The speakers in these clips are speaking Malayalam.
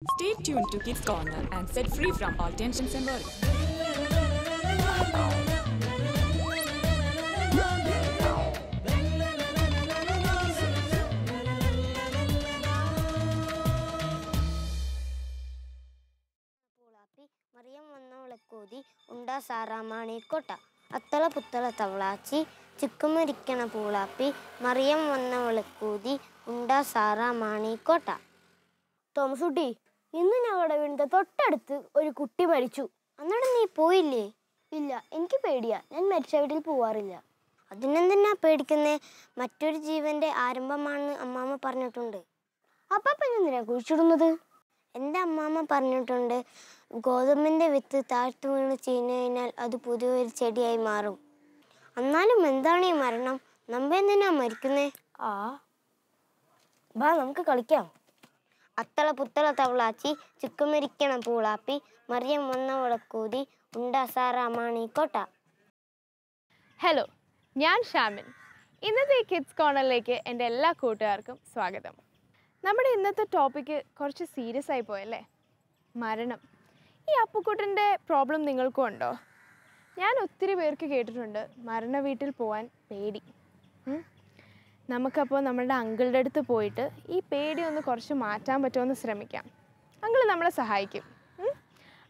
Stay tuned to Kids Corner and set free from all tensions and worries. Mariyam വന്ന വിളക്കോതി ഉണ്ടാ സാറാമാണിക്കോട്ട അത്തള പുത്തള തവളാച്ചി ചിക്കുമരിക്കണ പൂളാപ്പി മറിയം വന്ന വിളക്കൂതി ഉണ്ടാ സാറാമാണിക്കോട്ട. തോമസ് കുട്ടി, ഇന്ന് ഞങ്ങളുടെ വീടിന്റെ തൊട്ടടുത്ത് ഒരു കുട്ടി മരിച്ചു. അന്നേരം നീ പോയില്ലേ? ഇല്ല, എനിക്ക് പേടിയാ. ഞാൻ മരിച്ച വീട്ടിൽ പോവാറില്ല. അതിനെന്തിനാ പേടിക്കുന്നേ? മറ്റൊരു ജീവന്റെ ആരംഭമാണെന്ന് അമ്മാമ്മ പറഞ്ഞിട്ടുണ്ട്. അപ്പ എന്തിനാ കുഴിച്ചിടുന്നത്? എൻ്റെ അമ്മാമ്മ പറഞ്ഞിട്ടുണ്ട്, ഗോതമ്പിൻ്റെ വിത്ത് താഴ്ത്തു വീണ് ചീഞ്ഞു കഴിഞ്ഞാൽ അത് പുതിയൊരു ചെടിയായി മാറും. എന്നാലും എന്താണ് ഈ മരണം? നമ്മ എന്തിനാ മരിക്കുന്നേ? ബാ, നമുക്ക് കളിക്കാം. അത്തള പുത്തള തവളാച്ചി ചിക്കുമരിക്കണ പൂളാപ്പി മറിയം വന്ന വിളക്കൂതി ഉണ്ടാ സാറാമാണിക്കോട്ട. ഹലോ, ഞാൻ ഷാമിൻ. ഇന്നത്തെ ഈ കിഡ്സ് കോർണറിലേക്ക് എൻ്റെ എല്ലാ കൂട്ടുകാർക്കും സ്വാഗതം. നമ്മുടെ ഇന്നത്തെ ടോപ്പിക്ക് കുറച്ച് സീരിയസ് ആയി പോയല്ലേ? മരണം. ഈ അപ്പുക്കുട്ടൻ്റെ പ്രോബ്ലം നിങ്ങൾക്കും ഉണ്ടോ? ഞാൻ ഒത്തിരി പേർക്ക് കേട്ടിട്ടുണ്ട് മരണ വീട്ടിൽ പോകാൻ പേടി. നമുക്കപ്പോൾ നമ്മളുടെ അങ്കിളുടെ അടുത്ത് പോയിട്ട് ഈ പേടി ഒന്ന് കുറച്ച് മാറ്റാൻ പറ്റുമെന്ന് ശ്രമിക്കാം. അങ്കിൾ നമ്മളെ സഹായിക്കും.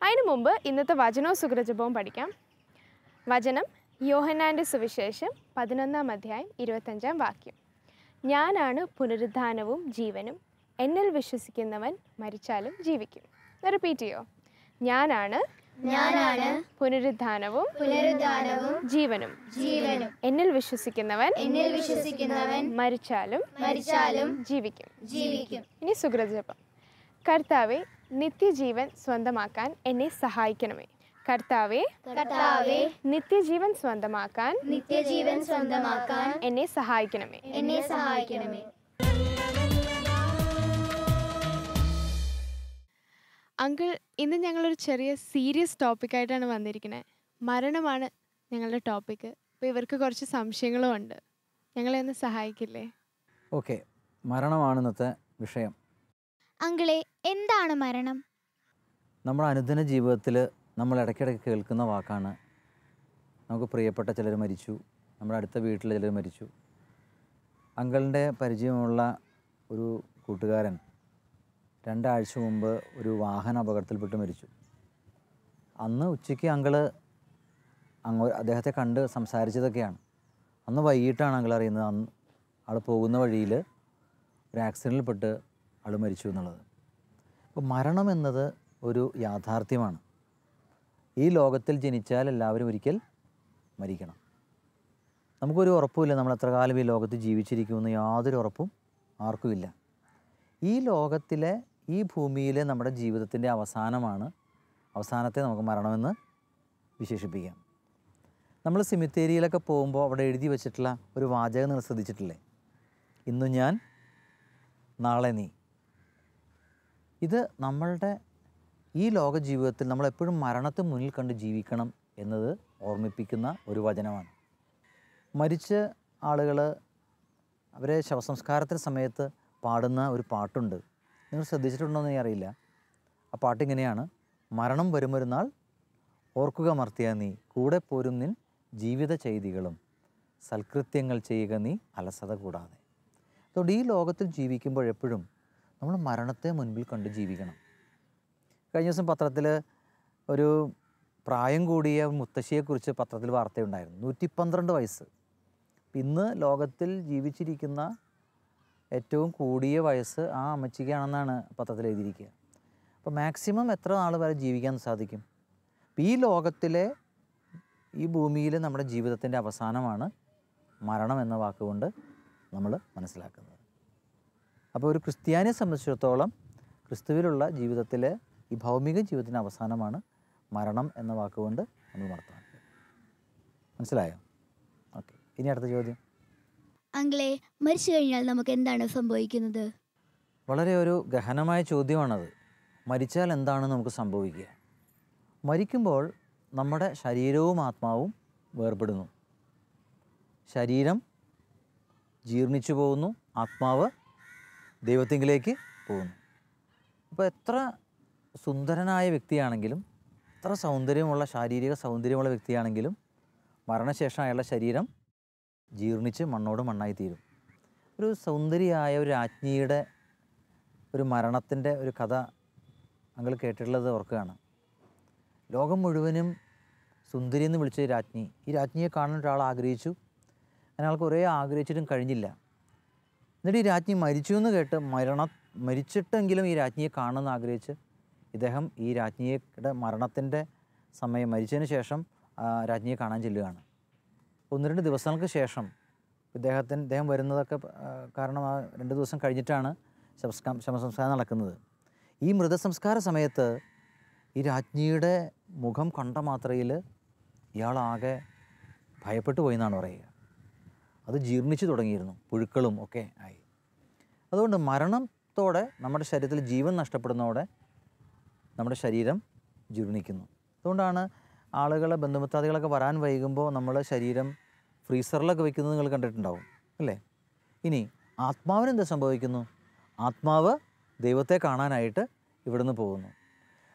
അതിനു മുമ്പ് ഇന്നത്തെ വചനവും സുഗ്രജപവും പഠിക്കാം. വചനം യോഹന്നാൻ്റെ സുവിശേഷം 11-ാം അധ്യായം 25-ാം വാക്യം. ഞാനാണ് പുനരുദ്ധാനവും ജീവനും, എന്നിൽ വിശ്വസിക്കുന്നവൻ മരിച്ചാലും ജീവിക്കും. റിപ്പീറ്റ് ചെയ്യോ? ഞാനാണ് പുനരുദ്ധാനവും ജീവനും, എന്നിൽ വിശ്വസിക്കുന്നവൻ മരിച്ചാലും ജീവിക്കും. ഇനി സുഗ്രജപം. കർത്താവേ, നിത്യജീവൻ സ്വന്തമാക്കാൻ എന്നെ സഹായിക്കണമേ. കർത്താവേ, നിത്യജീവൻ സ്വന്തമാക്കാൻ എന്നെ സഹായിക്കണമേ. അങ്കിൾ, ഇന്ന് ഞങ്ങളൊരു ചെറിയ സീരിയസ് ടോപ്പിക്കായിട്ടാണ് വന്നിരിക്കുന്നത്. മരണമാണ് ഞങ്ങളുടെ ടോപ്പിക്ക്. അപ്പോൾ ഇവർക്ക് കുറച്ച് സംശയങ്ങളും ഉണ്ട്. ഞങ്ങളെ ഒന്ന് സഹായിക്കില്ലേ? ഓക്കെ, മരണമാണ് ഇന്നത്തെ വിഷയം. അങ്കിളെ, എന്താണ് മരണം? നമ്മുടെ അനുദിന ജീവിതത്തിൽ നമ്മൾ ഇടയ്ക്കിടയ്ക്ക് കേൾക്കുന്ന വാക്കാണ്. നമുക്ക് പ്രിയപ്പെട്ട ചിലർ മരിച്ചു, നമ്മുടെ അടുത്ത വീട്ടിൽ ചിലർ മരിച്ചു. അങ്കിളിൻ്റെ പരിചയമുള്ള ഒരു കൂട്ടുകാരൻ 2 ആഴ്ച മുമ്പ് ഒരു വാഹന അപകടത്തിൽപ്പെട്ട് മരിച്ചു. അന്ന് ഉച്ചയ്ക്ക് അങ്കിള് അദ്ദേഹത്തെ കണ്ട് സംസാരിച്ചതൊക്കെയാണ്. അന്ന് വൈകിട്ടാണ് അങ്കിൾ അറിയുന്നത് ആൾ പോകുന്ന വഴിയിൽ ഒരു ആക്സിഡൻറ്റിൽപ്പെട്ട് ആൾ മരിച്ചു എന്നുള്ളത്. അപ്പോൾ മരണം എന്നത് ഒരു യാഥാർത്ഥ്യമാണ്. ഈ ലോകത്തിൽ ജനിച്ചാൽ എല്ലാവരും ഒരിക്കൽ മരിക്കണം. നമുക്കൊരു ഉറപ്പുമില്ല നമ്മൾ എത്ര കാലം ഈ ലോകത്ത് ജീവിച്ചിരിക്കുമെന്ന്. യാതൊരു ഉറപ്പും ആർക്കുമില്ല. ഈ ലോകത്തിലെ, ഈ ഭൂമിയിലെ നമ്മുടെ ജീവിതത്തിൻ്റെ അവസാനത്തെ നമുക്ക് മരണമെന്ന് വിശേഷിപ്പിക്കാം. നമ്മൾ സിമിത്തേരിയിലൊക്കെ പോകുമ്പോൾ അവിടെ എഴുതി വച്ചിട്ടുള്ള ഒരു വാചകം നിങ്ങൾ ശ്രദ്ധിച്ചിട്ടില്ലേ? ഇന്നു ഞാൻ, നാളെ നീ. ഇത് നമ്മളുടെ ഈ ലോക ജീവിതത്തിൽ നമ്മളെപ്പോഴും മരണത്തെ മുന്നിൽ കണ്ട് ജീവിക്കണം എന്നത് ഓർമ്മിപ്പിക്കുന്ന ഒരു വചനമാണ്. മരിച്ച ആളുകൾ അവരെ ശവസംസ്കാരത്തിൻ്റെ സമയത്ത് പാടുന്ന ഒരു പാട്ടുണ്ട്. നിങ്ങൾ ശ്രദ്ധിച്ചിട്ടുണ്ടോയെന്ന് ഞാൻ അറിയില്ല. ആ പാട്ടിങ്ങനെയാണ്: മരണം വരുമൊരു നാൾ ഓർക്കുക മർത്തിയ നീ, കൂടെ പോരും നിൻ ജീവിത ചെയ്തികളും, സൽകൃത്യങ്ങൾ ചെയ്യുക നീ അലസത കൂടാതെ. അതുകൊണ്ട് ഈ ലോകത്തിൽ ജീവിക്കുമ്പോഴെപ്പോഴും നമ്മൾ മരണത്തെ മുൻപിൽ കണ്ട് ജീവിക്കണം. കഴിഞ്ഞ ദിവസം പത്രത്തിൽ ഒരു പ്രായം കൂടിയ മുത്തശ്ശിയെക്കുറിച്ച് പത്രത്തിൽ വാർത്തയുണ്ടായിരുന്നു. 112 വയസ്സ്. ഇന്ന് ലോകത്തിൽ ജീവിച്ചിരിക്കുന്ന ഏറ്റവും കൂടിയ വയസ്സ് ആ അമ്മച്ചിക്കാണെന്നാണ് പത്രത്തിൽ എഴുതിയിരിക്കുക. അപ്പോൾ മാക്സിമം എത്ര നാൾ വരെ ജീവിക്കാൻ സാധിക്കും? ഈ ലോകത്തിലെ, ഈ ഭൂമിയിലെ നമ്മുടെ ജീവിതത്തിൻ്റെ അവസാനമാണ് മരണം എന്ന വാക്കുകൊണ്ട് നമ്മൾ മനസ്സിലാക്കുന്നത്. അപ്പോൾ ഒരു ക്രിസ്ത്യാനിയെ സംബന്ധിച്ചിടത്തോളം ക്രിസ്തുവിലുള്ള ജീവിതത്തിലെ ഈ ഭൗമിക ജീവിതത്തിൻ്റെ അവസാനമാണ് മരണം എന്ന വാക്കുകൊണ്ട് നമ്മൾ മനസ്സിലാക്കുക. മനസ്സിലായോ? ഓക്കെ, ഇനി അടുത്ത ചോദ്യം. അങ്കിളെ, മരിച്ചു കഴിഞ്ഞാൽ നമുക്ക് എന്താണ് സംഭവിക്കുന്നത്? വളരെ ഒരു ഗഹനമായ ചോദ്യമാണത്. മരിച്ചാൽ എന്താണ് നമുക്ക് സംഭവിക്കുക? മരിക്കുമ്പോൾ നമ്മുടെ ശരീരവും ആത്മാവും വേർപെടുന്നു. ശരീരം ജീർണിച്ചു പോകുന്നു, ആത്മാവ് ദൈവത്തിങ്കിലേക്ക് പോകുന്നു. അപ്പോൾ എത്ര സുന്ദരനായ വ്യക്തിയാണെങ്കിലും, എത്ര സൗന്ദര്യമുള്ള ശാരീരിക സൗന്ദര്യമുള്ള വ്യക്തിയാണെങ്കിലും മരണശേഷം അയാളുടെ ശരീരം ജീർണിച്ച് മണ്ണോട് മണ്ണായി തീരും. ഒരു സുന്ദരിയായ ഒരു രാജ്ഞിയുടെ ഒരു മരണത്തിൻ്റെ ഒരു കഥ ഞങ്ങൾ കേട്ടിട്ടുള്ളത് ഓർക്കുകയാണ്. ലോകം മുഴുവനും സുന്ദരി എന്ന് വിളിച്ച രാജ്ഞി, ഈ രാജ്ഞിയെ കാണാൻ ഒരാൾ ആഗ്രഹിച്ചു. അയാൾ കുറേ ആഗ്രഹിച്ചിട്ടും കഴിഞ്ഞില്ല. എന്നിട്ട് ഈ രാജ്ഞി മരിച്ചു എന്ന് കേട്ട് മരിച്ചിട്ടെങ്കിലും ഈ രാജ്ഞിയെ കാണണമെന്ന് ആഗ്രഹിച്ച് ഇദ്ദേഹം ഈ രാജ്ഞിയുടെ മരണത്തിൻ്റെ സമയം മരിച്ചതിന് ശേഷം രാജ്ഞിയെ കാണാൻ ചെല്ലുകയാണ്. 1-2 ദിവസങ്ങൾക്ക് ശേഷം ഇദ്ദേഹം വരുന്നതൊക്കെ കാരണം ആ 2 ദിവസം കഴിഞ്ഞിട്ടാണ് ശവസംസ്കാരം നടക്കുന്നത്. ഈ മൃതസംസ്കാര സമയത്ത് ഈ രാജ്ഞിയുടെ മുഖം കണ്ട മാത്രയിൽ ഇയാളാകെ ഭയപ്പെട്ടു പോയി എന്നാണ് പറയുക. അത് ജീർണിച്ചു തുടങ്ങിയിരുന്നു, പുഴുക്കളും ഒക്കെ ആയി. അതുകൊണ്ട് മരണത്തോടെ നമ്മുടെ ശരീരത്തിൽ ജീവൻ നഷ്ടപ്പെടുന്നതോടെ നമ്മുടെ ശരീരം ജീർണിക്കുന്നു. അതുകൊണ്ടാണ് ആളുകളെ ബന്ധുമിത്രാദികളൊക്കെ വരാൻ വൈകുമ്പോൾ നമ്മൾ ശരീരം ഫ്രീസറിലൊക്കെ വയ്ക്കുന്നത് നിങ്ങൾ കണ്ടിട്ടുണ്ടാവും അല്ലേ? ഇനി ആത്മാവിന് എന്താ സംഭവിക്കുന്നു? ആത്മാവ് ദൈവത്തെ കാണാനായിട്ട് ഇവിടുന്ന് പോകുന്നു.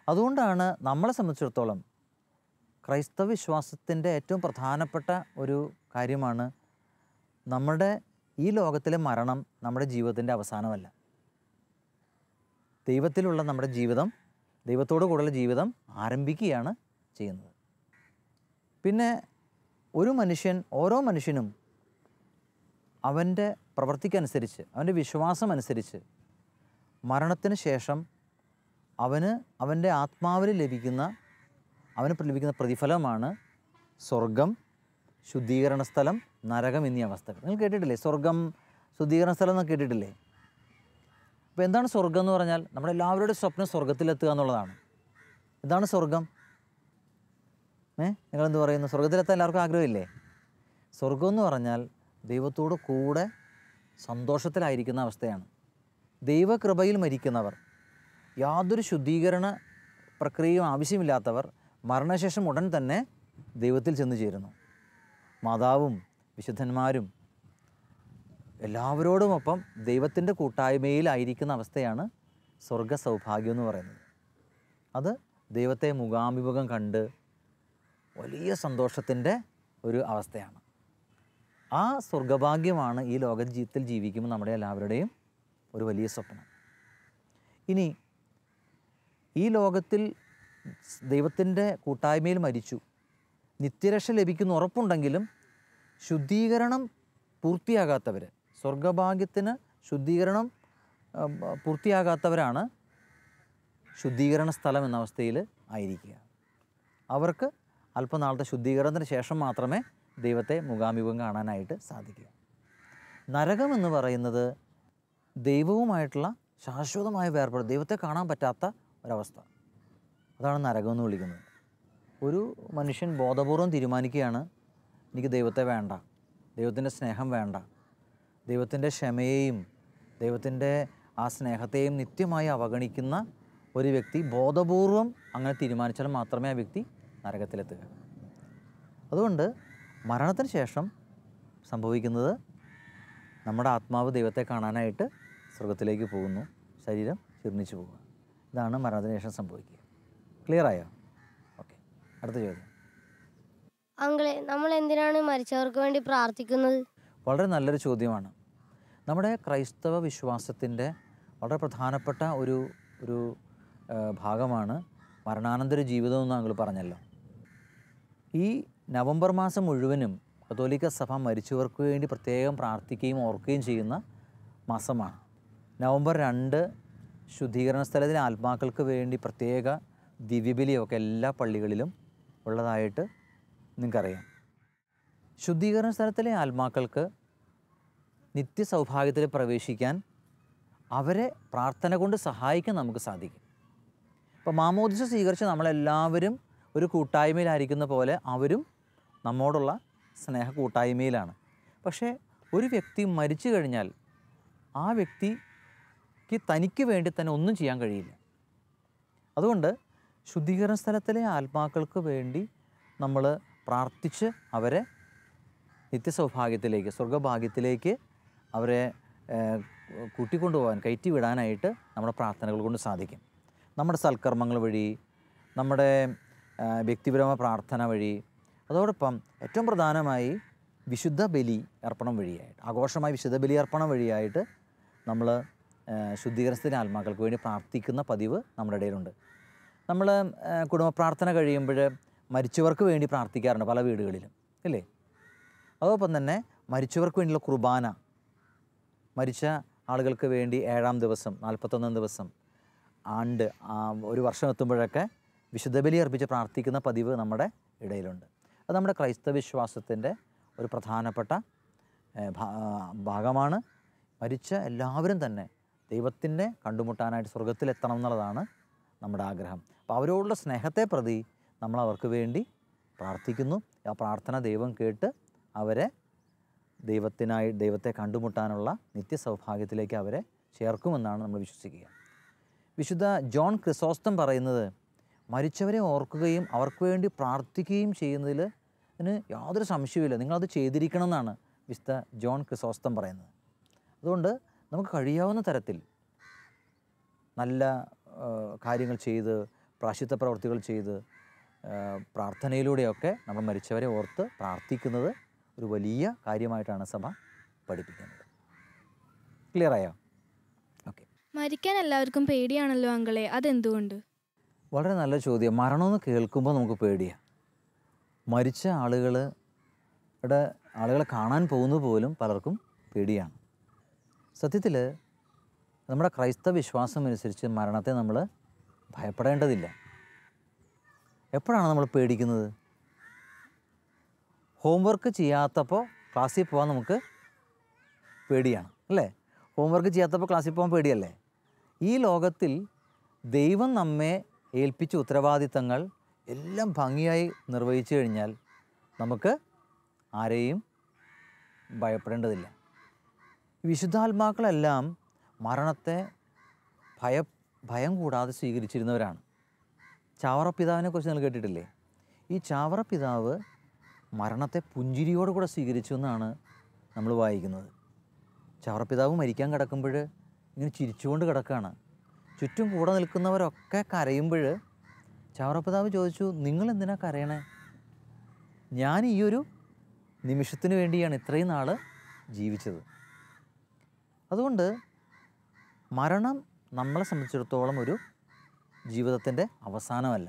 അതുകൊണ്ടാണ് നമ്മളെ സംബന്ധിച്ചിടത്തോളം ക്രൈസ്തവ വിശ്വാസത്തിൻ്റെ ഏറ്റവും പ്രധാനപ്പെട്ട ഒരു കാര്യമാണ് നമ്മുടെ ഈ ലോകത്തിലെ മരണം നമ്മുടെ ജീവിതത്തിൻ്റെ അവസാനമല്ല. ദൈവത്തിലുള്ള നമ്മുടെ ജീവിതം, ദൈവത്തോടു കൂടെയുള്ള ജീവിതം ആരംഭിക്കുകയാണ് ചെയ്യുന്നത്. പിന്നെ ഓരോ മനുഷ്യനും അവൻ്റെ പ്രവൃത്തിക്കനുസരിച്ച്, അവൻ്റെ വിശ്വാസം അനുസരിച്ച് മരണത്തിന് ശേഷം അവൻ്റെ ആത്മാവിൽ ലഭിക്കുന്ന പ്രതിഫലമാണ് സ്വർഗം, ശുദ്ധീകരണ സ്ഥലം, നരകം എന്നീ അവസ്ഥകൾ. നിങ്ങൾ കേട്ടിട്ടില്ലേ? സ്വർഗം, ശുദ്ധീകരണ സ്ഥലം എന്നൊക്കെ കേട്ടിട്ടില്ലേ? അപ്പോൾ എന്താണ് സ്വർഗം എന്ന് പറഞ്ഞാൽ? നമ്മുടെ എല്ലാവരുടെയും സ്വപ്നം സ്വർഗത്തിലെത്തുക എന്നുള്ളതാണ്. എന്താണ് സ്വർഗം? നിങ്ങളെന്ത് പറയുന്നു? സ്വർഗത്തിലെത്താൻ എല്ലാവർക്കും ആഗ്രഹമില്ലേ? സ്വർഗം എന്ന് പറഞ്ഞാൽ ദൈവത്തോട് കൂടെ സന്തോഷത്തിലായിരിക്കുന്ന അവസ്ഥയാണ്. ദൈവകൃപയിൽ മരിക്കുന്നവർ, യാതൊരു ശുദ്ധീകരണ പ്രക്രിയയും ആവശ്യമില്ലാത്തവർ മരണശേഷം ഉടൻ തന്നെ ദൈവത്തിൽ ചെന്ന് ചേരുന്നു. മാതാവും വിശുദ്ധന്മാരും എല്ലാവരോടുമൊപ്പം ദൈവത്തിൻ്റെ കൂട്ടായ്മയിലായിരിക്കുന്ന അവസ്ഥയാണ് സ്വർഗ സൗഭാഗ്യം എന്ന് പറയുന്നത്. അത് ദൈവത്തെ മുഖാഭിമുഖം കണ്ട് വലിയ സന്തോഷത്തിൻ്റെ ഒരു അവസ്ഥയാണ്. ആ സ്വർഗഭാഗ്യമാണ് ഈ ലോക ജീവിതത്തിൽ ജീവിക്കുമ്പോൾ നമ്മുടെ എല്ലാവരുടെയും ഒരു വലിയ സ്വപ്നം. ഇനി ഈ ലോകത്തിൽ ദൈവത്തിൻ്റെ കൂട്ടായ്മയിൽ മരിച്ചു, നിത്യരക്ഷ ലഭിക്കുന്ന ഉറപ്പുണ്ടെങ്കിലും ശുദ്ധീകരണം പൂർത്തിയാകാത്തവർ, സ്വർഗഭാഗ്യത്തിന് ശുദ്ധീകരണം പൂർത്തിയാകാത്തവരാണ് ശുദ്ധീകരണ സ്ഥലം എന്ന അവസ്ഥയിൽ ആയിരിക്കുക. അവർക്ക് അല്പനാളത്തെ ശുദ്ധീകരണത്തിന് ശേഷം മാത്രമേ ദൈവത്തെ മുഖാമുഖം കാണാനായിട്ട് സാധിക്കുക. നരകം എന്ന് പറയുന്നത് ദൈവവുമായിട്ടുള്ള ശാശ്വതമായ വേർപാട്, ദൈവത്തെ കാണാൻ പറ്റാത്ത ഒരവസ്ഥ. അതാണ് നരകം എന്ന് വിളിക്കുന്നത്. ഒരു മനുഷ്യൻ ബോധപൂർവം തീരുമാനിക്കുകയാണ്, എനിക്ക് ദൈവത്തെ വേണ്ട, ദൈവത്തിൻ്റെ സ്നേഹം വേണ്ട, ദൈവത്തിൻ്റെ ക്ഷമയെയും ദൈവത്തിൻ്റെ ആ സ്നേഹത്തെയും നിത്യമായി അവഗണിക്കുന്ന ഒരു വ്യക്തി ബോധപൂർവം അങ്ങനെ തീരുമാനിച്ചാൽ മാത്രമേ ആ വ്യക്തി നരകത്തിലെത്തുക. അതുകൊണ്ട് മരണത്തിന് ശേഷം സംഭവിക്കുന്നത് നമ്മുടെ ആത്മാവ് ദൈവത്തെ കാണാനായിട്ട് സ്വർഗത്തിലേക്ക് പോകുന്നു, ശരീരം ജീർണിച്ചു പോകുക. ഇതാണ് മരണത്തിന് ശേഷം സംഭവിക്കുക. ക്ലിയർ ആയോ? ഓക്കെ, അടുത്ത ചോദ്യം. അങ്കിളെ, നമ്മൾ എന്തിനാണ് മരിച്ചവർക്ക് വേണ്ടി പ്രാർത്ഥിക്കുന്നത്? വളരെ നല്ലൊരു ചോദ്യമാണ്. നമ്മുടെ ക്രൈസ്തവ വിശ്വാസത്തിൻ്റെ വളരെ പ്രധാനപ്പെട്ട ഒരു ഭാഗമാണ് മരണാനന്തര ജീവിതം എന്ന് ഞങ്ങൾ പറഞ്ഞല്ലോ. ഈ നവംബർ മാസം മുഴുവനും കത്തോലിക്ക സഭ മരിച്ചവർക്ക് വേണ്ടി പ്രത്യേകം പ്രാർത്ഥിക്കുകയും ഓർക്കുകയും ചെയ്യുന്ന മാസമാണ്. നവംബർ 2 ശുദ്ധീകരണ സ്ഥലത്തിലെ ആത്മാക്കൾക്ക് വേണ്ടി പ്രത്യേക ദിവ്യബലിയൊക്കെ എല്ലാ പള്ളികളിലും ഉള്ളതായിട്ട് നിങ്ങൾക്കറിയാം. ശുദ്ധീകരണ സ്ഥലത്തിലെ ആത്മാക്കൾക്ക് നിത്യസൗഭാഗ്യത്തിൽ പ്രവേശിക്കാൻ അവരെ പ്രാർത്ഥന കൊണ്ട് സഹായിക്കാൻ നമുക്ക് സാധിക്കും. അപ്പോൾ മാമോദിസ സ്വീകരിച്ച് നമ്മളെല്ലാവരും ഒരു കൂട്ടായ്മയിലായിരിക്കുന്ന പോലെ അവരും നമ്മോടുള്ള സ്നേഹ കൂട്ടായ്മയിലാണ്. പക്ഷേ ഒരു വ്യക്തി മരിച്ചു കഴിഞ്ഞാൽ ആ വ്യക്തിക്ക് തനിക്ക് വേണ്ടി തന്നെ ഒന്നും ചെയ്യാൻ കഴിയില്ല. അതുകൊണ്ട് ശുദ്ധീകരണ സ്ഥലത്തിലെ ആത്മാക്കൾക്ക് വേണ്ടി നമ്മൾ പ്രാർത്ഥിച്ച് അവരെ നിത്യസൗഭാഗ്യത്തിലേക്ക്, സ്വർഗഭാഗ്യത്തിലേക്ക് അവരെ കൂട്ടിക്കൊണ്ടുപോകാൻ കയറ്റി വിടാനായിട്ട് നമ്മുടെ പ്രാർത്ഥനകൾ കൊണ്ട് സാധിക്കും. നമ്മുടെ സൽക്കർമ്മങ്ങൾ വഴി, നമ്മുടെ വ്യക്തിപരമായ പ്രാർത്ഥന വഴി, അതോടൊപ്പം ഏറ്റവും പ്രധാനമായി വിശുദ്ധ ബലി അർപ്പണം വഴിയായിട്ട്, ആഘോഷമായി വിശുദ്ധ ബലി അർപ്പണം വഴിയായിട്ട് നമ്മൾ ശുദ്ധീകരണത്തിന് ആത്മാക്കൾക്ക് വേണ്ടി പ്രാർത്ഥിക്കുന്ന പതിവ് നമ്മുടെ ഇടയിലുണ്ട്. നമ്മൾ കുടുംബ പ്രാർത്ഥന കഴിയുമ്പോൾ മരിച്ചവർക്ക് വേണ്ടി പ്രാർത്ഥിക്കാറുണ്ട് പല വീടുകളിലും, അല്ലേ? അതോടൊപ്പം തന്നെ മരിച്ചവർക്ക് വേണ്ടിയുള്ള കുർബാന, മരിച്ച ആളുകൾക്ക് വേണ്ടി 7-ാം ദിവസം, 41-ാം ദിവസം, ആണ്ട്, ഒരു വർഷം എത്തുമ്പോഴൊക്കെ വിശുദ്ധ ബലി അർപ്പിച്ച് പ്രാർത്ഥിക്കുന്ന പതിവ് നമ്മുടെ ഇടയിലുണ്ട്. അത് നമ്മുടെ ക്രൈസ്തവ വിശ്വാസത്തിൻ്റെ ഒരു പ്രധാനപ്പെട്ട ഭാഗമാണ്. മരിച്ച എല്ലാവരും തന്നെ ദൈവത്തിൻ്റെ കണ്ടുമുട്ടാനായിട്ട് സ്വർഗത്തിലെത്തണം എന്നുള്ളതാണ് നമ്മുടെ ആഗ്രഹം. അപ്പോൾ അവരോടുള്ള സ്നേഹത്തെ പ്രതി നമ്മൾ അവർക്ക് വേണ്ടി പ്രാർത്ഥിക്കുന്നു. ആ പ്രാർത്ഥന ദൈവം കേട്ട് അവരെ ദൈവത്തെ കണ്ടുമുട്ടാനുള്ള നിത്യസൗഭാഗ്യത്തിലേക്ക് അവരെ ചേർക്കുമെന്നാണ് നമ്മൾ വിശ്വസിക്കുക. വിശുദ്ധ ജോൺ ക്രിസോസ്റ്റം പറയുന്നത്, മരിച്ചവരെ ഓർക്കുകയും അവർക്ക് വേണ്ടി പ്രാർത്ഥിക്കുകയും ചെയ്യുന്നതിൽ യാതൊരു സംശയവുമില്ല, നിങ്ങളത് ചെയ്തിരിക്കണം എന്നാണ് വിശുദ്ധ ജോൺ ക്രിസോസ്റ്റം പറയുന്നത്. അതുകൊണ്ട് നമുക്ക് കഴിയാവുന്ന തരത്തിൽ നല്ല കാര്യങ്ങൾ ചെയ്ത്, പ്രായശ്ചിത്ത പ്രവൃത്തികൾ ചെയ്ത്, പ്രാർത്ഥനയിലൂടെയൊക്കെ നമ്മൾ മരിച്ചവരെ ഓർത്ത് പ്രാർത്ഥിക്കുന്നത് ഒരു വലിയ കാര്യമായിട്ടാണ് സഭ പഠിപ്പിക്കുന്നത്. ക്ലിയറായോ? ഓക്കെ. മരിക്കാൻ എല്ലാവർക്കും പേടിയാണല്ലോ അങ്കിളെ, അതെന്തുകൊണ്ട്? വളരെ നല്ല ചോദ്യം. മരണമെന്ന് കേൾക്കുമ്പോൾ നമുക്ക് പേടിയാണ്. മരിച്ച ആളുകളെ കാണാൻ പോകുന്നത് പോലും പലർക്കും പേടിയാണ്. സത്യത്തിൽ നമ്മുടെ ക്രൈസ്തവ വിശ്വാസം അനുസരിച്ച് മരണത്തെ നമ്മൾ ഭയപ്പെടേണ്ടതില്ല. എപ്പോഴാണ് നമ്മൾ പേടിക്കുന്നത്? ഹോംവർക്ക് ചെയ്യാത്തപ്പോൾ ക്ലാസ്സിൽ പോകാൻ നമുക്ക് പേടിയാണ്, അല്ലേ? ഹോംവർക്ക് ചെയ്യാത്തപ്പോൾ ക്ലാസ്സിൽ പോകാൻ പേടിയല്ലേ? ഈ ലോകത്തിൽ ദൈവം നമ്മെ ഏൽപ്പിച്ച ഉത്തരവാദിത്തങ്ങൾ എല്ലാം ഭംഗിയായി നിർവഹിച്ചു കഴിഞ്ഞാൽ നമുക്ക് ആരെയും ഭയപ്പെടേണ്ടതില്ല. വിശുദ്ധാത്മാക്കളെല്ലാം മരണത്തെ ഭയം കൂടാതെ സ്വീകരിച്ചിരുന്നവരാണ്. ചാവറ പിതാവിനെ കുറിച്ച് നിങ്ങൾ കേട്ടിട്ടില്ലേ? ഈ ചാവറ പിതാവ് മരണത്തെ പുഞ്ചിരിയോടുകൂടെ സ്വീകരിച്ചു എന്നാണ് നമ്മൾ വായിക്കുന്നത്. ചാവറ പിതാവ് മരിക്കാൻ കിടക്കുമ്പോൾ ഇങ്ങനെ ചിരിച്ചുകൊണ്ട് കിടക്കുകയാണ്. ചുറ്റും കൂടെ നിൽക്കുന്നവരൊക്കെ കരയുമ്പോൾ ചാവറ പിതാവ് ചോദിച്ചു, നിങ്ങളെന്തിനാ കരയണേ? ഞാൻ ഈ ഒരു നിമിഷത്തിന് വേണ്ടിയാണ് ഇത്രയും നാൾ ജീവിച്ചത്. അതുകൊണ്ട് മരണം നമ്മളെ സംബന്ധിച്ചിടത്തോളം ഒരു ജീവിതത്തിൻ്റെ അവസാനമല്ല.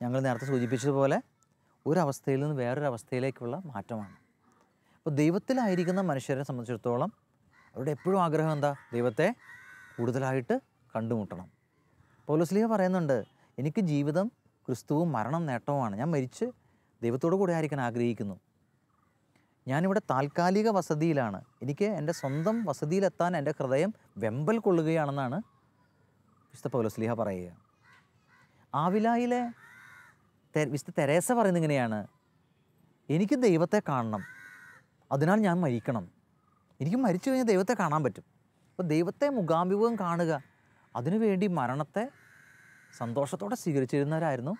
ഞങ്ങൾ നേരത്തെ സൂചിപ്പിച്ചതുപോലെ ഒരവസ്ഥയിൽ നിന്ന് വേറൊരവസ്ഥയിലേക്കുള്ള മാറ്റമാണ്. അപ്പോൾ ദൈവത്തിലായിരിക്കുന്ന മനുഷ്യരെ സംബന്ധിച്ചിടത്തോളം അവരുടെ എപ്പോഴും ആഗ്രഹം എന്താ? ദൈവത്തെ കൂടുതലായിട്ട് കണ്ടുമുട്ടണം. പൗലോസ്ലീഹ പറയുന്നുണ്ട്, എനിക്ക് ജീവിതം ക്രിസ്തുവും മരണം നേട്ടവുമാണ്. ഞാൻ മരിച്ച് ദൈവത്തോടു കൂടെ ആയിരിക്കാൻ ആഗ്രഹിക്കുന്നു. ഞാനിവിടെ താൽക്കാലിക വസതിയിലാണ്. എനിക്ക് എൻ്റെ സ്വന്തം വസതിയിലെത്താൻ എൻ്റെ ഹൃദയം വെമ്പൽ കൊള്ളുകയാണെന്നാണ് വിശുദ്ധ പൗലോസ്ലീഹ പറയുക. ആവിലായിലെ വിശുദ്ധ തെരേസ പറയുന്നത് ഇങ്ങനെയാണ്, എനിക്ക് ദൈവത്തെ കാണണം, അതിനാൽ ഞാൻ മരിക്കണം. എനിക്ക് മരിച്ചു കഴിഞ്ഞാൽ ദൈവത്തെ കാണാൻ പറ്റും. അപ്പോൾ ദൈവത്തെ മുഖാമുഖം കാണുക, അതിനുവേണ്ടി മരണത്തെ സന്തോഷത്തോടെ സ്വീകരിച്ചിരുന്നവരായിരുന്നു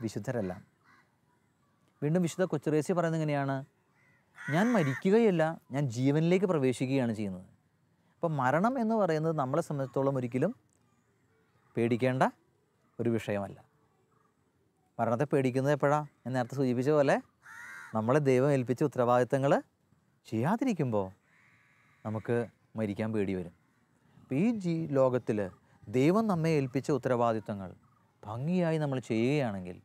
വിശുദ്ധരെല്ലാം. വീണ്ടും വിശുദ്ധ കൊച്ചുറേസ്യ പറയുന്നത് ഇങ്ങനെയാണ്, ഞാൻ മരിക്കുകയല്ല, ഞാൻ ജീവനിലേക്ക് പ്രവേശിക്കുകയാണ് ചെയ്യുന്നത്. അപ്പോൾ മരണം എന്ന് പറയുന്നത് നമ്മളെ സംബന്ധിച്ചിടത്തോളം ഒരിക്കലും പേടിക്കേണ്ട ഒരു വിഷയമല്ല. മരണത്തെ പേടിക്കുന്നത് എപ്പോഴാണ്? ഞാൻ നേരത്തെ സൂചിപ്പിച്ച പോലെ നമ്മളെ ദൈവം ഏൽപ്പിച്ച ഉത്തരവാദിത്തങ്ങൾ ചെയ്യാതിരിക്കുമ്പോൾ നമുക്ക് മരിക്കാൻ പേടി വരും. അപ്പോൾ ഈ ലോകത്തിൽ ദൈവം നമ്മെ ഏൽപ്പിച്ച ഉത്തരവാദിത്തങ്ങൾ ഭംഗിയായി നമ്മൾ ചെയ്യുകയാണെങ്കിൽ,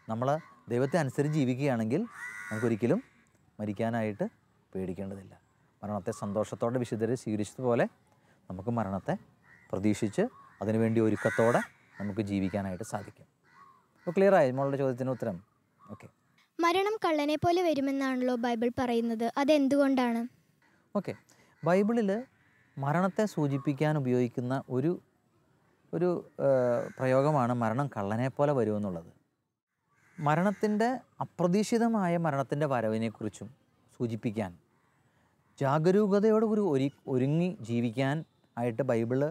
നമ്മൾ ദൈവത്തെ അനുസരിച്ച് ജീവിക്കുകയാണെങ്കിൽ നമുക്കൊരിക്കലും മരിക്കാനായിട്ട് പേടിക്കേണ്ടതില്ല. മരണത്തെ സന്തോഷത്തോടെ വിശുദ്ധരെ സ്വീകരിച്ചതുപോലെ നമുക്ക് മരണത്തെ പ്രതീക്ഷിച്ച് അതിനുവേണ്ടി ഒരുക്കത്തോടെ നമുക്ക് ജീവിക്കാനായിട്ട് സാധിക്കും. അപ്പോൾ ക്ലിയറായി മോളുടെ ചോദ്യത്തിന് ഉത്തരം? ഓക്കെ. മരണം കള്ളനെ പോലെ വരുമെന്നാണല്ലോ ബൈബിൾ പറയുന്നത്, അതെന്തുകൊണ്ടാണ്? ഓക്കെ. ബൈബിളിൽ മരണത്തെ സൂചിപ്പിക്കാൻ ഉപയോഗിക്കുന്ന ഒരു പ്രയോഗമാണ് മരണം കള്ളനെ പോലെ വരുമെന്നുള്ളത്. മരണത്തിൻ്റെ അപ്രതീക്ഷിതമായ മരണത്തിൻ്റെ വരവിനെക്കുറിച്ചും സൂചിപ്പിക്കാൻ ജാഗരൂകതയോടുകൂടി ഒരുങ്ങി ജീവിക്കാൻ ആയിട്ട് ബൈബിള്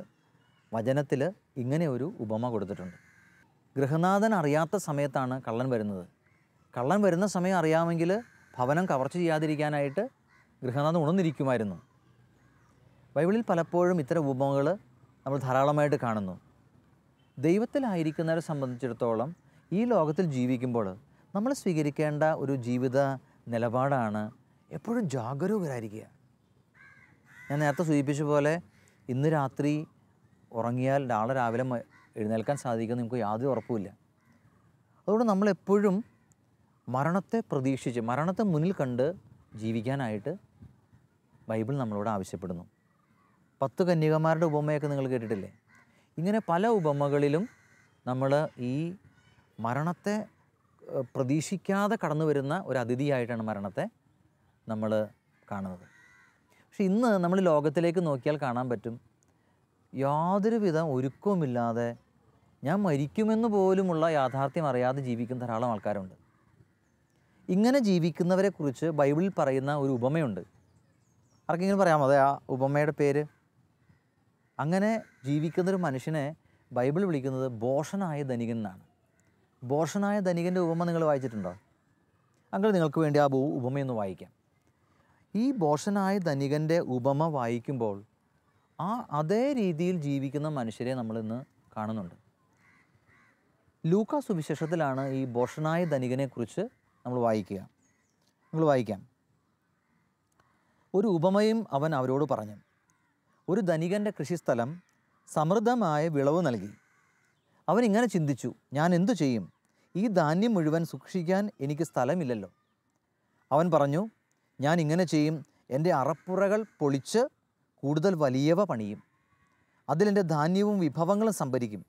വചനത്തിൽ ഇങ്ങനെ ഒരു ഉപമ കൊടുത്തിട്ടുണ്ട്. ഗൃഹനാഥൻ അറിയാത്ത സമയത്താണ് കള്ളൻ വരുന്നത്. കള്ളൻ വരുന്ന സമയം അറിയാമെങ്കിൽ ഭവനം കവർച്ച ചെയ്യാതിരിക്കാനായിട്ട് ഗൃഹനാഥൻ ഉണർന്നിരിക്കുമായിരുന്നു. ബൈബിളിൽ പലപ്പോഴും ഇത്തരം ഉപമകൾ നമ്മൾ ധാരാളമായിട്ട് കാണുന്നു. ദൈവത്തിലായിരിക്കുന്നവരെ സംബന്ധിച്ചിടത്തോളം ഈ ലോകത്തിൽ ജീവിക്കുമ്പോൾ നമ്മൾ സ്വീകരിക്കേണ്ട ഒരു ജീവിത നിലപാടാണ് എപ്പോഴും ജാഗരൂകരായിരിക്കുക. ഞാൻ നേരത്തെ സൂചിപ്പിച്ച പോലെ ഇന്ന് രാത്രി ഉറങ്ങിയാൽ നാളെ രാവിലെ എഴുന്നേൽക്കാൻ സാധിക്കുമെന്ന് നമുക്ക് യാതൊരു ഉറപ്പുമില്ല. അതുകൊണ്ട് നമ്മളെപ്പോഴും മരണത്തെ പ്രതീക്ഷിച്ച് മരണത്തെ മുന്നിൽ കണ്ട് ജീവിക്കാനായിട്ട് ബൈബിൾ നമ്മളോട് ആവശ്യപ്പെടുന്നു. 10 കന്യകമാരുടെ ഉപമയൊക്കെ നിങ്ങൾ കേട്ടിട്ടില്ലേ? ഇങ്ങനെ പല ഉപമകളിലും നമ്മൾ ഈ മരണത്തെ പ്രതീക്ഷിക്കാതെ കടന്നു വരുന്ന ഒരു അതിഥിയായിട്ടാണ് മരണത്തെ നമ്മൾ കാണുന്നത്. പക്ഷെ ഇന്ന് നമ്മൾ ലോകത്തിലേക്ക് നോക്കിയാൽ കാണാൻ പറ്റും, യാതൊരുവിധ ഒരുക്കവുമില്ലാതെ ഞാൻ മരിക്കുമെന്ന് പോലുമുള്ള യാഥാർത്ഥ്യം അറിയാതെ ജീവിക്കുന്ന ധാരാളം ആൾക്കാരുണ്ട്. ഇങ്ങനെ ജീവിക്കുന്നവരെക്കുറിച്ച് ബൈബിളിൽ പറയുന്ന ഒരു ഉപമയുണ്ട്. ആർക്കെങ്കിലും പറയാമോ അതെ ആ ഉപമയുടെ പേര്? അങ്ങനെ ജീവിക്കുന്നൊരു മനുഷ്യനെ ബൈബിൾ വിളിക്കുന്നത് ഭോഷനായ ധനികൻ എന്നാണ്. ഭോഷനായ ധനികൻ്റെ ഉപമ നിങ്ങൾ വായിച്ചിട്ടുണ്ടോ? അങ്ങനെ നിങ്ങൾക്ക് വേണ്ടി ആ ഉപമയൊന്ന് വായിക്കാം. ഈ ഭോഷനായ ധനികൻ്റെ ഉപമ വായിക്കുമ്പോൾ അതേ രീതിയിൽ ജീവിക്കുന്ന മനുഷ്യരെ നമ്മളിന്ന് കാണുന്നുണ്ട്. ലൂക്കാ സുവിശേഷത്തിലാണ് ഈ ഭോഷനായ ധനികനെക്കുറിച്ച് നമ്മൾ വായിക്കുക. നമ്മൾ വായിക്കാം. ഒരു ഉപമയും അവൻ അവരോട് പറഞ്ഞു. ഒരു ധനികൻ്റെ കൃഷിസ്ഥലം സമൃദ്ധമായ വിളവ് നൽകി. അവൻ ഇങ്ങനെ ചിന്തിച്ചു, ഞാൻ എന്തു ചെയ്യും? ഈ ധാന്യം മുഴുവൻ സൂക്ഷിക്കാൻ എനിക്ക് സ്ഥലമില്ലല്ലോ. അവൻ പറഞ്ഞു, ഞാൻ ഇങ്ങനെ ചെയ്യും, എൻ്റെ അറപ്പുറകൾ പൊളിച്ച് കൂടുതൽ വലിയവ പണിയും. അതിലെൻ്റെ ധാന്യവും വിഭവങ്ങളും സംഭരിക്കും.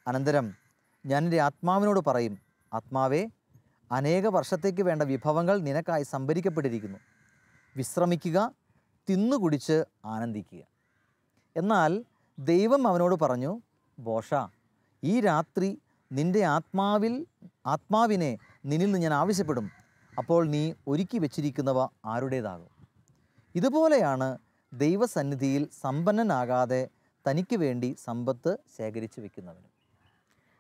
അനന്തരം ഞാൻ എൻ്റെ ആത്മാവിനോട് പറയും, ആത്മാവേ, അനേക വർഷത്തേക്ക് വേണ്ട വിഭവങ്ങൾ നിനക്കായി സംഭരിക്കപ്പെട്ടിരിക്കുന്നു. വിശ്രമിക്കുക, തിന്നുകുടിച്ച് ആനന്ദിക്കുക. എന്നാൽ ദൈവം അവനോട് പറഞ്ഞു, ഭോഷ, ഈ രാത്രി നിൻ്റെ ആത്മാവിനെ നിന്നിൽ നിന്ന് ഞാൻ ആവശ്യപ്പെടും. അപ്പോൾ നീ ഒരുക്കി വച്ചിരിക്കുന്നവ ആരുടേതാകും? ഇതുപോലെയാണ് ദൈവസന്നിധിയിൽ സമ്പന്നനാകാതെ തനിക്ക് വേണ്ടി സമ്പത്ത് ശേഖരിച്ച് വെക്കുന്നവനും.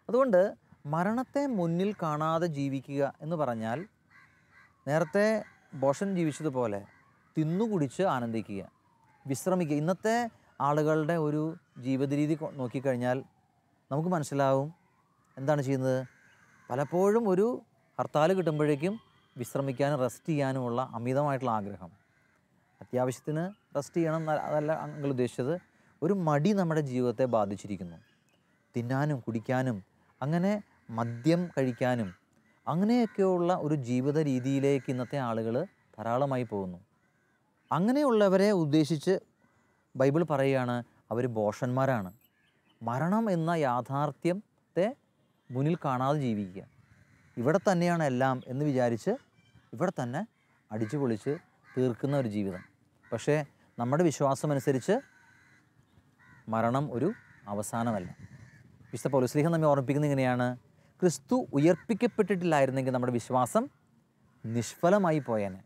അതുകൊണ്ട് മരണത്തെ മുന്നിൽ കാണാതെ ജീവിക്കുക എന്ന് പറഞ്ഞാൽ നേരത്തെ ഭോഷൻ ജീവിച്ചതുപോലെ തിന്നുകുടിച്ച് ആനന്ദിക്കുക, വിശ്രമിക്കുക. ഇന്നത്തെ ആളുകളുടെ ഒരു ജീവിത രീതി നോക്കിക്കഴിഞ്ഞാൽ നമുക്ക് മനസ്സിലാവും എന്താണ് ചെയ്യുന്നത്. പലപ്പോഴും ഒരു ഹർത്താൽ കിട്ടുമ്പോഴേക്കും വിശ്രമിക്കാനും റെസ്റ്റ് ചെയ്യാനുമുള്ള അമിതമായിട്ടുള്ള ആഗ്രഹം. അത്യാവശ്യത്തിന് റെസ്റ്റ് ചെയ്യണം അതല്ല നിങ്ങൾ ഉദ്ദേശിച്ചത്. ഒരു മടി നമ്മുടെ ജീവിതത്തെ ബാധിച്ചിരിക്കുന്നു. തിന്നാനും കുടിക്കാനും അങ്ങനെ മദ്യം കഴിക്കാനും അങ്ങനെയൊക്കെയുള്ള ഒരു ജീവിത രീതിയിലേക്ക് ഇന്നത്തെ ആളുകൾ ധാരാളമായി പോകുന്നു. അങ്ങനെയുള്ളവരെ ഉദ്ദേശിച്ച് ബൈബിൾ പറയുകയാണ്, അവർ ഭോഷന്മാരാണ്. മരണം എന്ന യാഥാർത്ഥ്യത്തെ മുന്നിൽ കാണാതെ ജീവിക്കുക. ഇവിടെ തന്നെയാണ് എല്ലാം എന്ന് വിചാരിച്ച് ഇവിടെ തന്നെ അടിച്ചു പൊളിച്ച് തീർക്കുന്ന ഒരു ജീവിതം. പക്ഷേ നമ്മുടെ വിശ്വാസമനുസരിച്ച് മരണം ഒരു അവസാനമല്ല. വിശുദ്ധ പൗലോസ്ലീഹ നമ്മെ ഓർമ്മിപ്പിക്കുന്നത് ഇങ്ങനെയാണ്, ക്രിസ്തു ഉയർപ്പിക്കപ്പെട്ടിട്ടില്ലായിരുന്നെങ്കിൽ നമ്മുടെ വിശ്വാസം നിഷ്ഫലമായി പോയേനെ.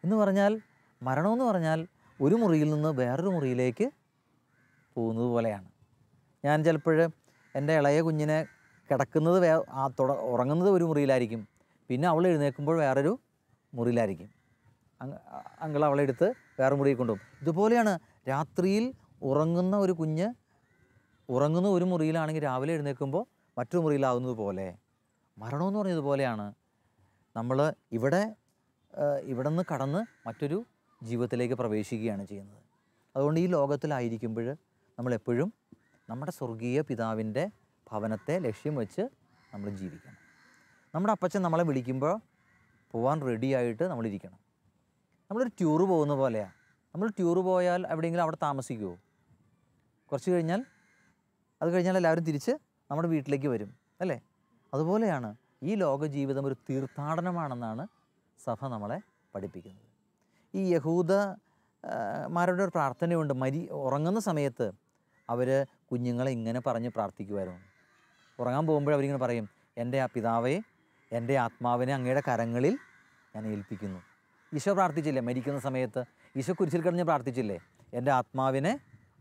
എന്ന് പറഞ്ഞാൽ മരണമെന്ന് പറഞ്ഞാൽ ഒരു മുറിയിൽ നിന്ന് വേറൊരു മുറിയിലേക്ക് പോകുന്നത് പോലെയാണ്. ഞാൻ ചിലപ്പോൾ എൻ്റെ ഇളയ കുഞ്ഞിനെ കിടക്കുന്നത് ഉറങ്ങുന്നത് ഒരു മുറിയിലായിരിക്കും, പിന്നെ അവൾ എഴുന്നേൽക്കുമ്പോൾ വേറൊരു മുറിയിലായിരിക്കും. അങ്കിൾ അവളെ എടുത്ത് വേറെ മുറിയിൽ കൊണ്ടുപോകും. ഇതുപോലെയാണ് രാത്രിയിൽ ഉറങ്ങുന്ന ഒരു കുഞ്ഞ് ഉറങ്ങുന്ന ഒരു മുറിയിലാണെങ്കിൽ രാവിലെ എഴുന്നേൽക്കുമ്പോൾ മറ്റൊരു മുറിയിലാവുന്നത് പോലെ മരണമെന്ന് പറഞ്ഞതുപോലെയാണ്. നമ്മൾ ഇവിടെ നിന്ന് കടന്ന് മറ്റൊരു ജീവിതത്തിലേക്ക് പ്രവേശിക്കുകയാണ് ചെയ്യുന്നത്. അതുകൊണ്ട് ഈ ലോകത്തിലായിരിക്കുമ്പോൾ നമ്മളെപ്പോഴും നമ്മുടെ സ്വർഗീയ പിതാവിൻ്റെ ഭവനത്തെ ലക്ഷ്യം വെച്ച് നമ്മൾ ജീവിക്കണം. നമ്മുടെ അപ്പച്ചൻ നമ്മളെ വിളിക്കുമ്പോൾ പോകാൻ റെഡിയായിട്ട് നമ്മളിരിക്കണം. നമ്മളൊരു ടൂറ് പോകുന്ന പോലെയാണ്. നമ്മൾ ടൂറ് പോയാൽ എവിടെയെങ്കിലും അവിടെ താമസിക്കുമോ? കുറച്ച് കഴിഞ്ഞാൽ എല്ലാവരും തിരിച്ച് നമ്മുടെ വീട്ടിലേക്ക് വരും അല്ലേ? അതുപോലെയാണ് ഈ ലോക ജീവിതം ഒരു തീർത്ഥാടനമാണെന്നാണ് സഭ നമ്മളെ പഠിപ്പിക്കുന്നത്. ഈ യഹൂദന്മാരുടെ ഒരു പ്രാർത്ഥനയുണ്ട്. ഉറങ്ങുന്ന സമയത്ത് അവർ കുഞ്ഞുങ്ങളെ ഇങ്ങനെ പറഞ്ഞ് പ്രാർത്ഥിക്കുമായിരുന്നു. ഉറങ്ങാൻ പോകുമ്പോൾ അവരിങ്ങനെ പറയും, എൻ്റെ ആ പിതാവേ, എൻ്റെ ആത്മാവിനെ അങ്ങയുടെ കരങ്ങളിൽ ഞാൻ ഏൽപ്പിക്കുന്നു. ഈശോ പ്രാർത്ഥിച്ചില്ലേ മരിക്കുന്ന സമയത്ത്? ഈശോ കുരിശിൽ കിടന്ന് പ്രാർത്ഥിച്ചില്ലേ, എൻ്റെ ആത്മാവിനെ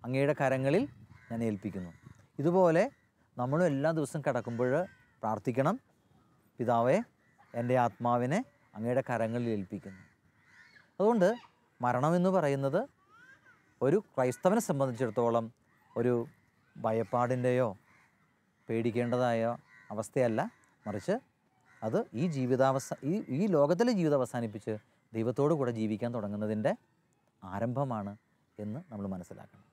അങ്ങയുടെ കരങ്ങളിൽ ഞാൻ ഏൽപ്പിക്കുന്നു. ഇതുപോലെ നമ്മളും എല്ലാ ദിവസവും കിടക്കുമ്പോൾ പ്രാർത്ഥിക്കണം, പിതാവേ, എൻ്റെ ആത്മാവിനെ അങ്ങയുടെ കരങ്ങളിൽ ഏൽപ്പിക്കുന്നു. അതുകൊണ്ട് മരണമെന്ന് പറയുന്നത് ഒരു ക്രൈസ്തവനെ സംബന്ധിച്ചിടത്തോളം ഒരു ഭയപ്പാടിൻ്റെയോ പേടിക്കേണ്ടതായ അവസ്ഥയല്ല, മറിച്ച് അത് ഈ ലോകത്തിലെ ജീവിതം അവസാനിപ്പിച്ച് ദൈവത്തോടു കൂടെ ജീവിക്കാൻ തുടങ്ങുന്നതിൻ്റെ ആരംഭമാണ് എന്ന് നമ്മൾ മനസ്സിലാക്കണം.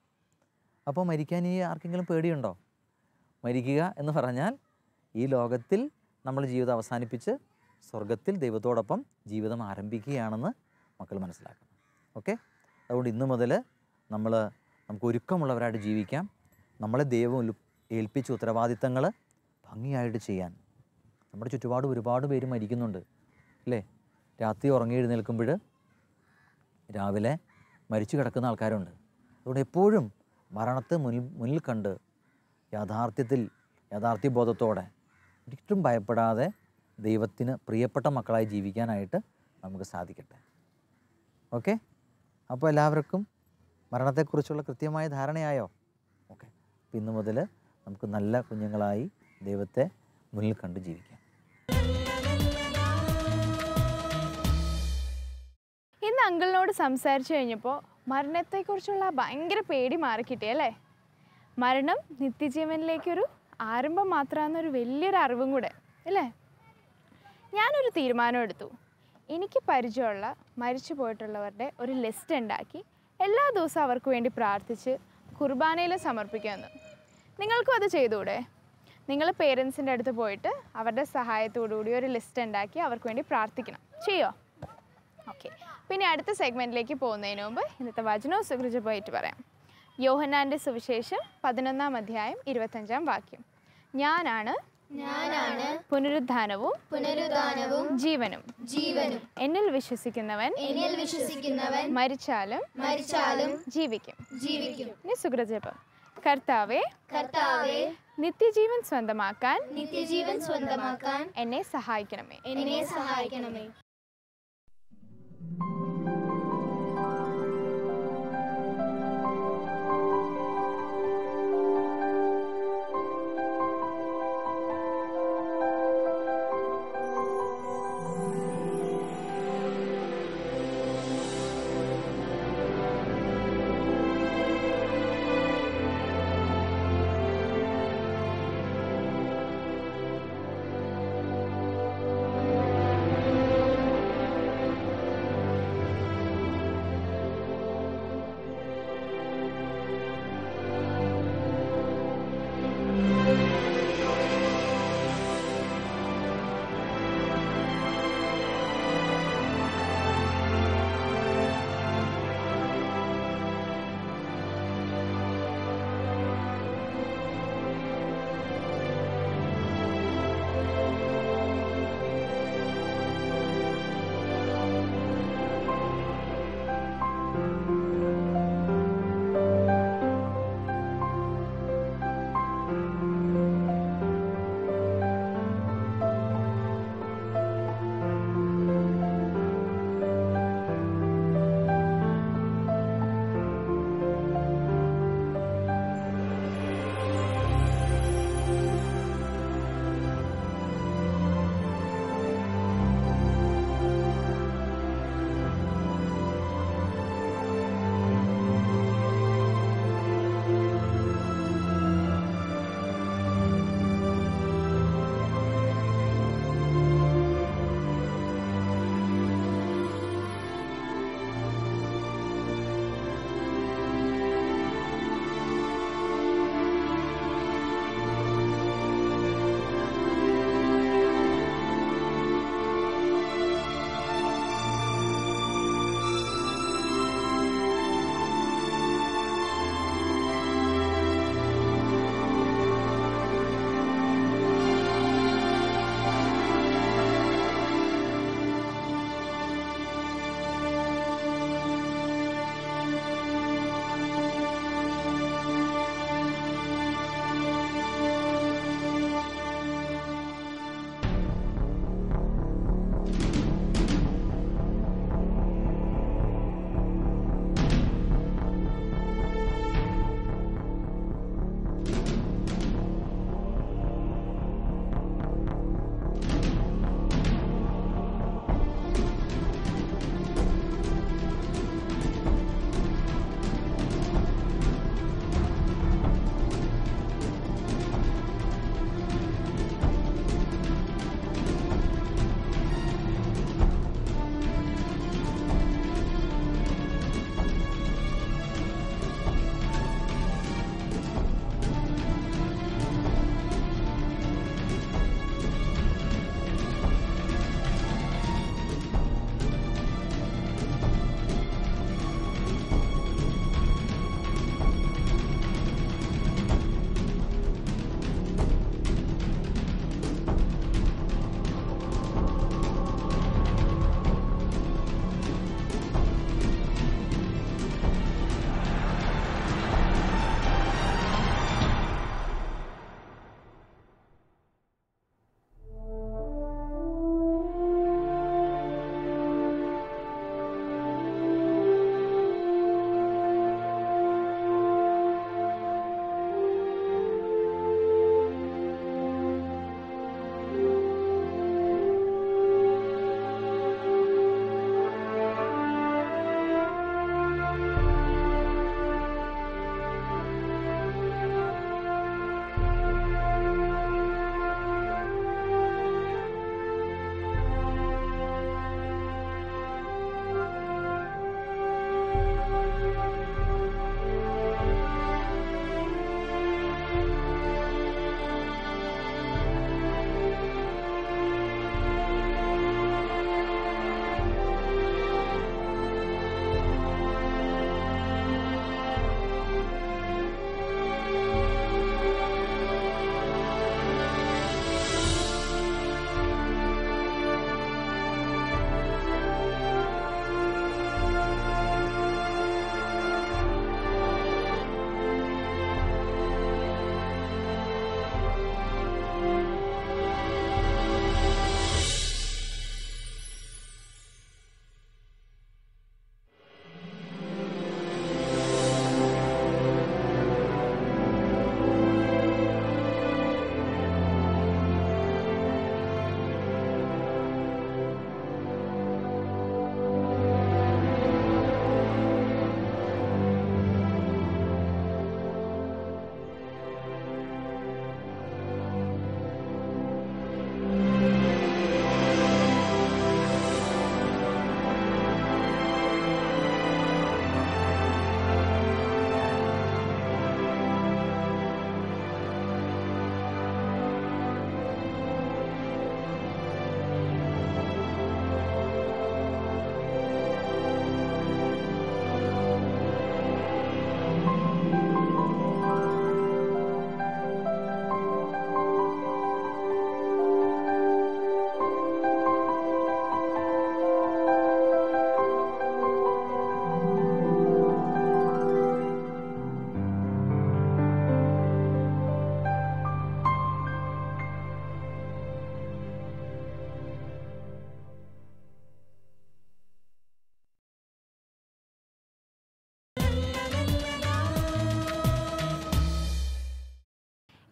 അപ്പോൾ മരിക്കാൻ ആർക്കെങ്കിലും പേടിയുണ്ടോ? മരിക്കുക എന്ന് പറഞ്ഞാൽ ഈ ലോകത്തിൽ നമ്മൾ ജീവിതം അവസാനിപ്പിച്ച് സ്വർഗത്തിൽ ദൈവത്തോടൊപ്പം ജീവിതം ആരംഭിക്കുകയാണെന്ന് മക്കൾ മനസ്സിലാക്കണം. ഓക്കെ, അതുകൊണ്ട് ഇന്നു മുതൽ നമുക്ക് ഒരുക്കമുള്ളവരായിട്ട് ജീവിക്കാം. നമ്മളെ ദൈവം ഏൽപ്പിച്ച ഉത്തരവാദിത്തങ്ങൾ ഭംഗിയായിട്ട് ചെയ്യാൻ. നമ്മുടെ ചുറ്റുപാട് ഒരുപാട് പേര് മരിക്കുന്നുണ്ട് അല്ലേ? രാത്രി ഉറങ്ങി എഴുന്നേൽക്കുമ്പോൾ രാവിലെ മരിച്ചു കിടക്കുന്ന ആൾക്കാരുണ്ട്. അതുകൊണ്ട് എപ്പോഴും മരണത്തെ മുന്നിൽ കണ്ട് യാഥാർത്ഥ്യബോധത്തോടെ ഒരിക്കലും ഭയപ്പെടാതെ ദൈവത്തിന് പ്രിയപ്പെട്ട മക്കളായി ജീവിക്കാനായിട്ട് നമുക്ക് സാധിക്കട്ടെ. ഓക്കെ, അപ്പോൾ എല്ലാവർക്കും മരണത്തെക്കുറിച്ചുള്ള കൃത്യമായ ധാരണയായോ? ഓക്കെ, അപ്പോൾ ഇന്നു മുതൽ നമുക്ക് നല്ല കുഞ്ഞുങ്ങളായി ദൈവത്തെ മുന്നിൽ കണ്ട് ജീവിക്കാം. ഇന്ന് അങ്കിളിനോട് സംസാരിച്ചു കഴിഞ്ഞപ്പോൾ മരണത്തെക്കുറിച്ചുള്ള ഭയങ്കര പേടി മാറിക്കിട്ടിയല്ലേ? മരണം നിത്യജീവനിലേക്കൊരു ആരംഭം മാത്രമാണെന്നൊരു വലിയൊരു അറിവും കൂടെ അല്ലേ? ഞാനൊരു തീരുമാനം എടുത്തു. എനിക്ക് പരിചയമുള്ള മരിച്ചു പോയിട്ടുള്ളവരുടെ ഒരു ലിസ്റ്റ് ഉണ്ടാക്കി എല്ലാ ദിവസവും അവർക്ക് വേണ്ടി പ്രാർത്ഥിച്ച് കുർബാനയിൽ സമർപ്പിക്കുമെന്ന്. നിങ്ങൾക്കും അത് ചെയ്തുകൂടെ? നിങ്ങൾ പേരൻസിൻ്റെ അടുത്ത് പോയിട്ട് അവരുടെ സഹായത്തോടുകൂടി ഒരു ലിസ്റ്റ് ഉണ്ടാക്കി അവർക്ക് വേണ്ടി പ്രാർത്ഥിക്കണം. ചെയ്യോ? ഓക്കെ, പിന്നെ അടുത്ത സെഗ്മെൻറ്റിലേക്ക് പോകുന്നതിന് മുമ്പ് ഇന്നത്തെ വചനവും സുകൃതമായിട്ട് പറയാം. യോഹന്നാൻ്റെ സുവിശേഷം 11-ാം അധ്യായം 25-ാം വാക്യം. ഞാനാണ് പുനരുദ്ധാനവും ജീവനും. എന്നിൽ വിശ്വസിക്കുന്നവൻ മരിച്ചാലും ജീവിക്കും. ഇനി സുകൃതജപം. കർത്താവേ, നിത്യജീവൻ സ്വന്തമാക്കാൻ എന്നെ സഹായിക്കണമേ.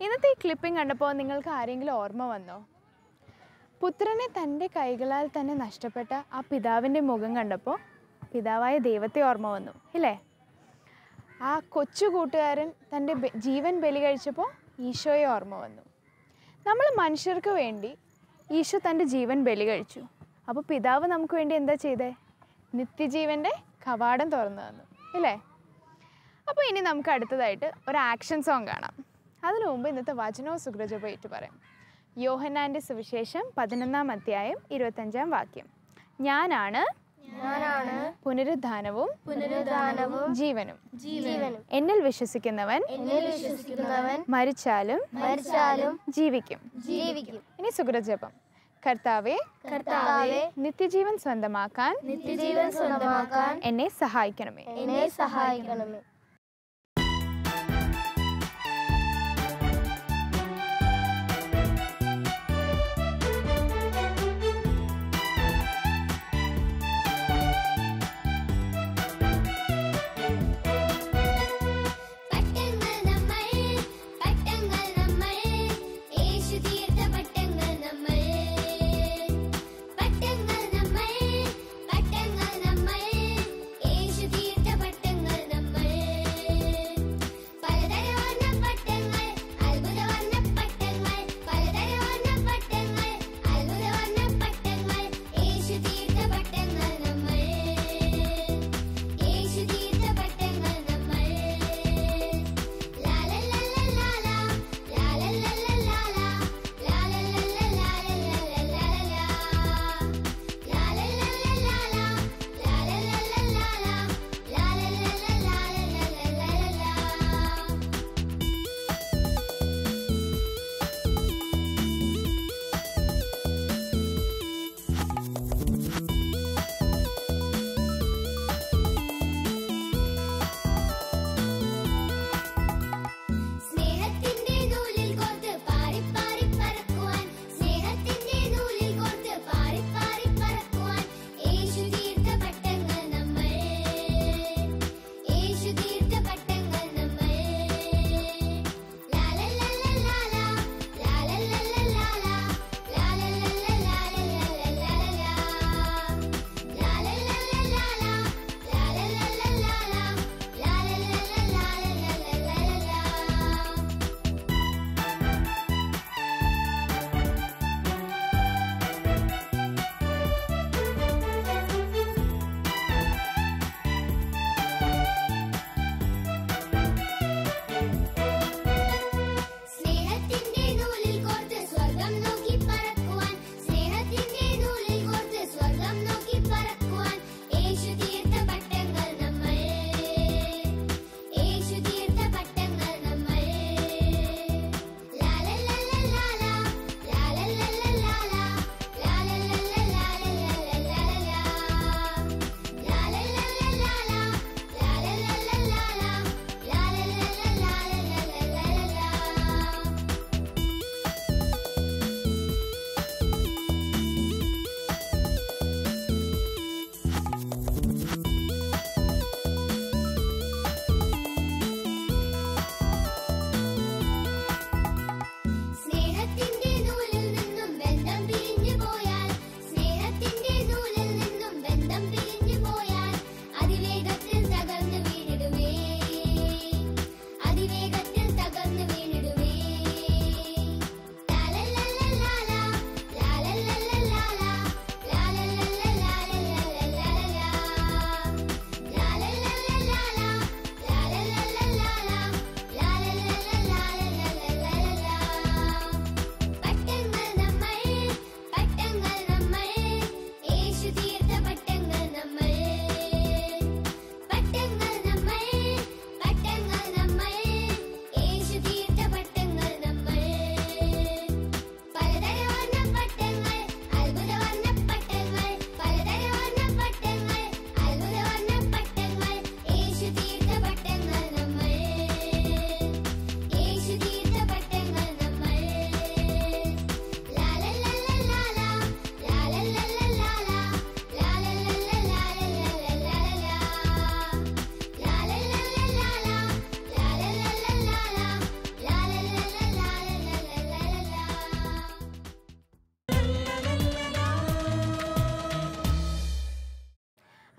ഇന്നത്തെ ഈ ക്ലിപ്പിംഗ് കണ്ടപ്പോൾ നിങ്ങൾക്ക് ആരെങ്കിലും ഓർമ്മ വന്നോ? പുത്രനെ തൻ്റെ കൈകളാൽ തന്നെ നഷ്ടപ്പെട്ട ആ പിതാവിൻ്റെ മുഖം കണ്ടപ്പോൾ പിതാവായ ദൈവത്തെ ഓർമ്മ വന്നു ഇല്ലേ? ആ കൊച്ചു കൂട്ടുകാരൻ തൻ്റെ ജീവൻ ബലി കഴിച്ചപ്പോൾ ഈശോയെ ഓർമ്മ വന്നു. നമ്മൾ മനുഷ്യർക്ക് വേണ്ടി ഈശോ തൻ്റെ ജീവൻ ബലി കഴിച്ചു. അപ്പോൾ പിതാവ് നമുക്ക് വേണ്ടി എന്താ ചെയ്തേ? നിത്യജീവൻ്റെ കവാടം തുറന്നു തന്നു ഇല്ലേ? അപ്പോൾ ഇനി നമുക്ക് അടുത്തതായിട്ട് ഒരു ആക്ഷൻ സോങ് കാണാം. അതിനു മുമ്പ് ഇന്നത്തെ വചനവും സുഗ്രജപവും ഏറ്റു പറയാം. യോഹന്നാൻ്റെ സുവിശേഷം 11-ാം അധ്യായം 25-ാം വാക്യം. ഞാനാണ് പുനരുദ്ധാനവും ജീവനും. എന്നിൽ വിശ്വസിക്കുന്നവൻ മരിച്ചാലും ജീവിക്കും. ഇനി സുഗ്രജപം. കർത്താവേ, നിത്യജീവൻ സ്വന്തമാക്കാൻ എന്നെ സഹായിക്കണമേ. പട്ടങ്ങൾ നമ്മൾ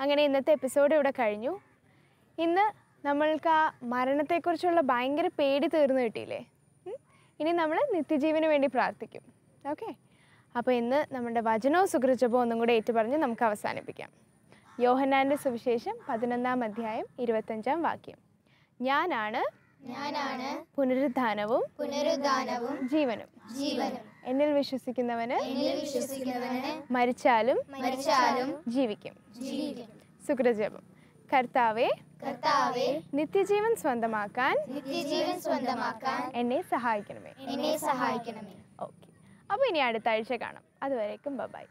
അങ്ങനെ ഇന്നത്തെ എപ്പിസോഡ് ഇവിടെ കഴിഞ്ഞു. ഇന്ന് നമ്മൾക്ക് ആ മരണത്തെക്കുറിച്ചുള്ള ഭയങ്കര പേടി തീർന്നു കിട്ടിയില്ലേ? ഇനി നമ്മൾ നിത്യജീവന് വേണ്ടി പ്രാർത്ഥിക്കും. ഓക്കെ, അപ്പോൾ ഇന്ന് നമ്മുടെ വചനവും സുകൃജപവും ഒന്നും കൂടെ ഏറ്റുപറഞ്ഞ് നമുക്ക് അവസാനിപ്പിക്കാം. യോഹന്നാൻ്റെ സുവിശേഷം 11-ാം അധ്യായം 25-ാം വാക്യം. ഞാനാണ് പുനരുദ്ധാനവും ജീവനും. എന്നിൽ വിശ്വസിക്കുന്നവന് മരിച്ചാലും ജീവിക്കും. സുകൃജപം. കർത്താവേ, നിത്യജീവൻ സ്വന്തമാക്കാൻ എന്നെ സഹായിക്കണമേ. ഓക്കെ, അപ്പോൾ ഇനി അടുത്ത ആഴ്ച കാണാം. അതുവരേക്കും ബൈ.